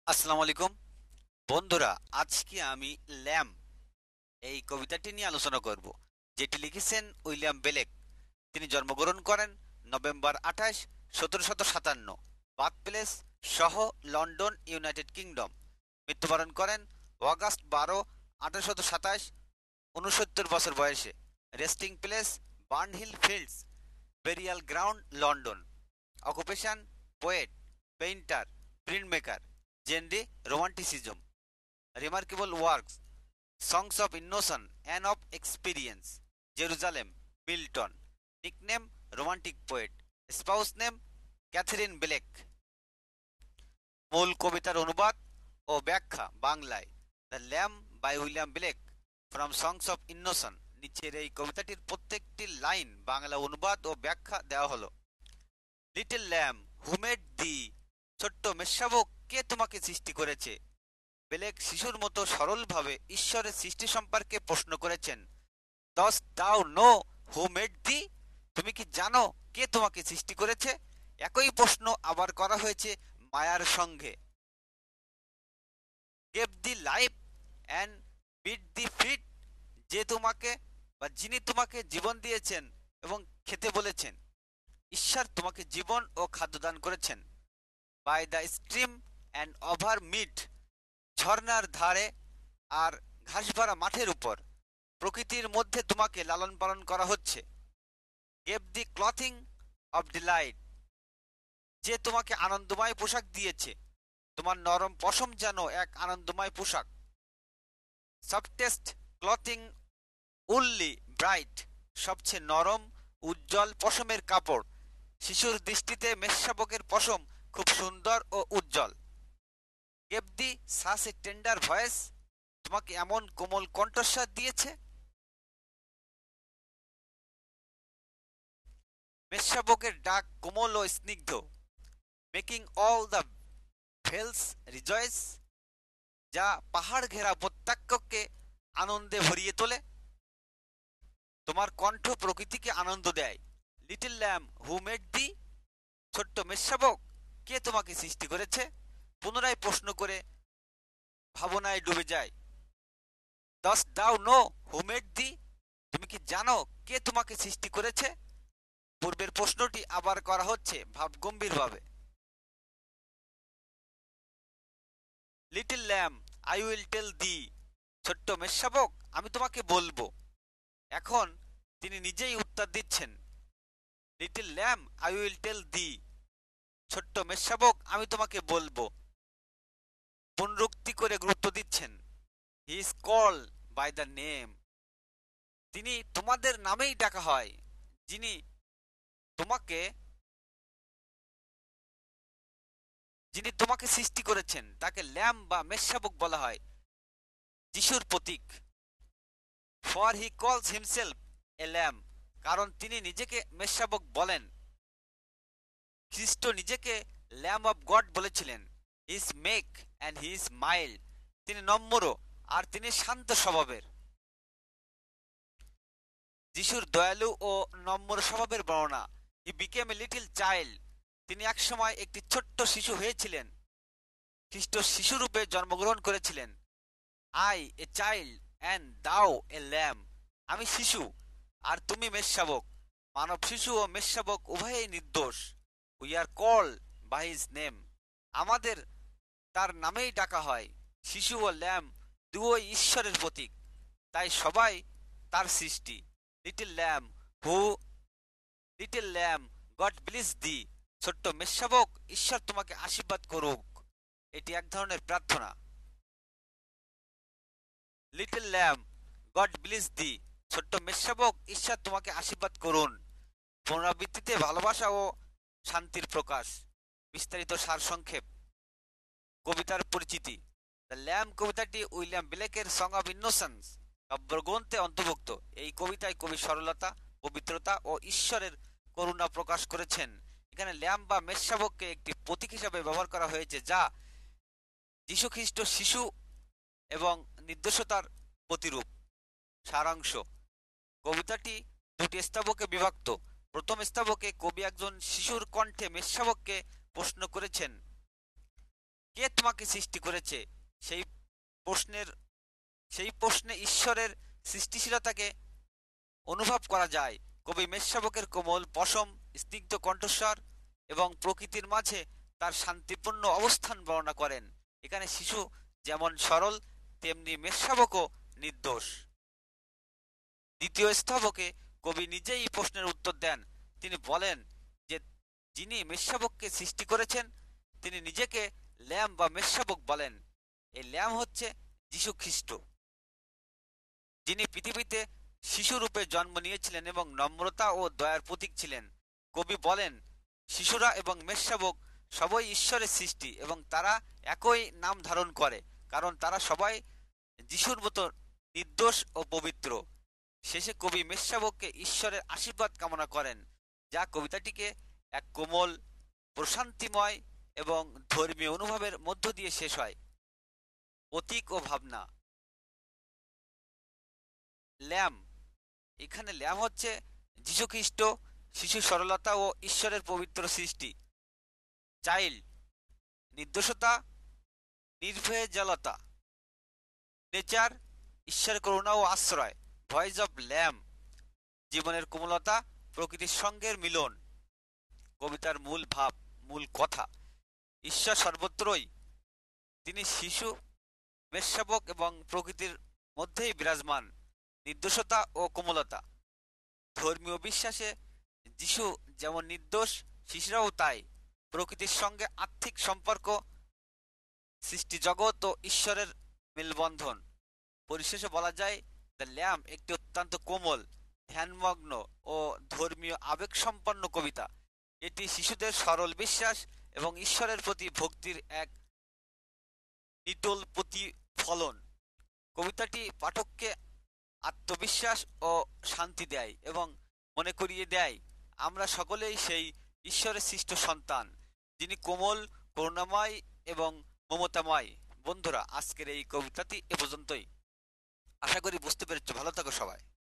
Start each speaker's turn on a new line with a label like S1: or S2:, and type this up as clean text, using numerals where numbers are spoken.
S1: আসসালামু আলাইকুম বন্ধুরা। আজকে আমি ল্যাম এই কবিতাটি নিয়ে আলোচনা করব, যেটি লিখেছেন উইলিয়াম বেলেক। তিনি জন্মগ্রহণ করেন নভেম্বর 28, 1757, বার্থ প্লেস সহ লন্ডন, ইউনাইটেড কিংডম। মৃত্যুবরণ করেন অগাস্ট 12, 1827, 69 বছর বয়সে। Resting place Bunhill Fields, burial ground, London. Occupation poet, painter, printmaker. Genre romanticism. Remarkable works: Songs of Innocence and of Experience, Jerusalem, Milton. Nickname Romantic Poet. Spouse name Catherine Blake. মূল কবিতার অনুবাদ ও ব্যাখ্যা বাংলায়: the lamb by William Blake, from songs of innocence. নিচের এই কবিতাটির প্রত্যেকটি লাইন বাংলা অনুবাদ ও ব্যাখ্যা দেওয়া হলো। Little lamb, who made thee, ছোট্ট মেষশাবক, কে তোমাকে সৃষ্টি করেছে? ব্লেক শিশুর মতো সরলভাবে ঈশ্বরের সৃষ্টি সম্পর্কে প্রশ্ন করেছেন। ডস দাও নো হু মেড দি, তুমি কি জানো কে তোমাকে সৃষ্টি করেছে? একই প্রশ্ন আবার করা হয়েছে মায়ার সঙ্গে। Gave thee life and bid thee feed, যে তোমাকে বা যিনি তোমাকে জীবন দিয়েছেন এবং খেতে বলেছেন। ঈশ্বর তোমাকে জীবন ও খাদ্য দান করেছেন। By the stream and over the, ঝর্ণার ধারে আর ঘাসভরা মাঠের উপর, প্রকৃতির মধ্যে তোমাকে লালন পালন করা হচ্ছে। Gave the clothing of Deloitte, যে তোমাকে আনন্দময় পোশাক দিয়েছে। তোমার নরম পশম যেন এক আনন্দময় পোশাক। সফটেস্ট ক্লথিং উললি ব্রাইট, সবচেয়ে নরম উজ্জ্বল পশমের কাপড়। শিশুর দৃষ্টিতে মেষশাবকের পশম খুব সুন্দর ও উজ্জ্বল। গেভ দি সাস এ টেন্ডার ভয়েস, তোমাকে এমন কোমল কণ্ঠস্বর দিয়েছে। মেষশাবকের ডাক কোমল ও স্নিগ্ধ। মেকিং অল দ্য ভেলস রিজয়েস, যা পাহাড় ঘেরা উপত্যকাকে আনন্দে ভরিয়ে তোলে। তোমার কণ্ঠ প্রকৃতিকে আনন্দ দেয়। Little lamb, who made thee, ছোট্ট মেষশাবক, কে তোমাকে সৃষ্টি করেছে? পুনরায় প্রশ্ন করে ভাবনায় ডুবে যায়। দস দাও নো হু মেড দি, তুমি কি জানো কে তোমাকে সৃষ্টি করেছে? পূর্বের প্রশ্নটি আবার করা হচ্ছে ভাবগম্ভীরভাবে। Little lamb, I will tell thee, ছোট্ট মেষশাবক, আমি তোমাকে বলবো। এখন তিনি নিজেই উত্তর দিচ্ছেন। Little lamb, I will tell thee, ছোট্ট মেষশাবক, আমি তোমাকে বলবো। পুনরুক্তি করে গুরুত্ব দিচ্ছেন। He is call by the name, তিনি তোমাদের নামেই ডাকা হয়। যিনি তোমাকে যিনি তোমাকে সৃষ্টি করেছেন তাকে ল্যাম বা মেষশাবক বলা হয়, যিশুর প্রতীক। ফর হি কলস হিমসেলফ এ ল্যাম, কারণ তিনি নিজেকে মেষশাবক বলেন। খ্রিস্ট নিজেকে ল্যাম অফ গড বলেছিলেন। He is make and he is mild, তিনি নম্র আর তিনি শান্ত স্বভাবের। যিশুর দয়ালু ও নম্র স্বভাবের বর্ণনা। He became a little child, তিনি একসময় একটি ছোট্ট শিশু হয়েছিলেন। খ্রিস্ট শিশুরূপে জন্মগ্রহণ করেছিলেন। আই এ চাইল্ড অ্যান্ড দাও এ ল্যাম, আমি শিশু আর তুমি মেষশাবক। মানব শিশু ও মেষশাবক উভয়েই নির্দোষ। We are call by his name, আমাদের তার নামেই ডাকা হয়। শিশু ও ল্যাম দুই ঈশ্বরের প্রতীক, তাই সবাই তার সৃষ্টি। লিটল ল্যাম হু লিটল ল্যাম, গড ব্লেস দি, ছোট্ট মেষশাবক, ঈশ্বর তোমাকে আশীর্বাদ করুক। এটি এক ধরনের প্রার্থনা। লিটল ল্যাম, গড ব্লেস দি, ছোট্ট মেষশাবক, ঈশ্বর তোমাকে আশীর্বাদ করুন। পুনরাবৃত্তিতে ভালোবাসা ও শান্তির প্রকাশ। বিস্তারিত সারসংক্ষেপ। কবিতার পরিচিতি। দ্য ল্যাম কবিতাটি উইলিয়াম ব্লেকের সং অব ইনোসেন্স কাব্যগ্রন্থে অন্তর্ভুক্ত। এই কবিতায় কবি সরলতা, পবিত্রতা ও ঈশ্বরের করুণা প্রকাশ করেছেন। এখানে ল্যাম বা মেষশাবককে একটি প্রতীক হিসাবে ব্যবহার করা হয়েছে, যা যীশুখ্রিস্ট শিশু এবং নির্দোষতার প্রতিরূপ। সারাংশ: কবিতাটি দুটি স্তবকে বিভক্ত। প্রথম স্তবকে কবি একজন শিশুর কণ্ঠে মেষশাবককে প্রশ্ন করেছেন। কে তোমাকে সৃষ্টি করেছে? সেই প্রশ্নের সেই প্রশ্নে ঈশ্বরের সৃষ্টিশীলতাকে অনুভব করা যায়। কবি মেষশাবকের কোমল পশম, স্নিগ্ধ কণ্ঠস্বর এবং প্রকৃতির মাঝে তার শান্তিপূর্ণ অবস্থান বর্ণনা করেন। এখানে শিশু যেমন সরল, তেমনি মেষশাবকও নির্দোষ। দ্বিতীয় স্তবকে কবি নিজেই এই প্রশ্নের উত্তর দেন। তিনি বলেন যে যিনি মেষশাবককে সৃষ্টি করেছেন তিনি নিজেকে ল্যাম বা মেষশাবক বলেন। এই ল্যাম হচ্ছে যীশু খ্রিস্ট, যিনি পৃথিবীতে শিশুরূপে জন্ম নিয়েছিলেন এবং নম্রতা ও দয়ার প্রতীক ছিলেন। কবি বলেন শিশুরা এবং মেষশাবক সবই ঈশ্বরের সৃষ্টি এবং তারা একই নাম ধারণ করে, কারণ তারা সবাই যিশুর মতো নির্দোষ ও পবিত্র। শেষে কবি মেষশাবককে ঈশ্বরের আশীর্বাদ কামনা করেন, যা কবিতাটিকে এক কোমল, প্রশান্তিময় এবং ধর্মীয় অনুভবের মধ্য দিয়ে শেষ হয়। প্রতীক ও ভাবনা। ল্যাম, এখানে ল্যাম হচ্ছে যীশুখ্রিস্ট, শিশু সরলতা ও ঈশ্বরের পবিত্র সৃষ্টি। চাইল্ড, নির্দোষতা, নির্ভেজালতা। নেচার, ঈশ্বরের করুণা ও আশ্রয়। ভয়েস অফ ল্যাম, জীবনের কোমলতা, প্রকৃতির সঙ্গের মিলন। কবিতার মূল ভাব, মূল কথা। ঈশ্বর সর্বত্রই, তিনি শিশু, মেষশাবক এবং প্রকৃতির মধ্যেই বিরাজমান। নির্দোষতা ও কোমলতা। ধর্মীয় বিশ্বাসে যিশু যেমন নির্দোষ, শিশুরাও তাই। প্রকৃতির সঙ্গে আত্মিক সম্পর্ক, সৃষ্টি জগৎ ও ঈশ্বরের মেলবন্ধন। পরিশেষে বলা যায় দ্য ল্যাম একটি অত্যন্ত কোমল, ধ্যানমগ্ন ও ধর্মীয় আবেগসম্পন্ন কবিতা। এটি শিশুদের সরল বিশ্বাস এবং ঈশ্বরের প্রতি ভক্তির এক নিটোল প্রতিফলন। কবিতাটি পাঠককে আত্মবিশ্বাস ও শান্তি দেয় এবং মনে করিয়ে দেয় আমরা সকলেই সেই ঈশ্বরের সৃষ্ট সন্তান, যিনি কোমল, করুণাময় এবং মমতাময়। বন্ধুরা, আজকের এই কবিতাটি এ পর্যন্তই। আশা করি বুঝতে পেরেছ। ভালো থাকো সবাই।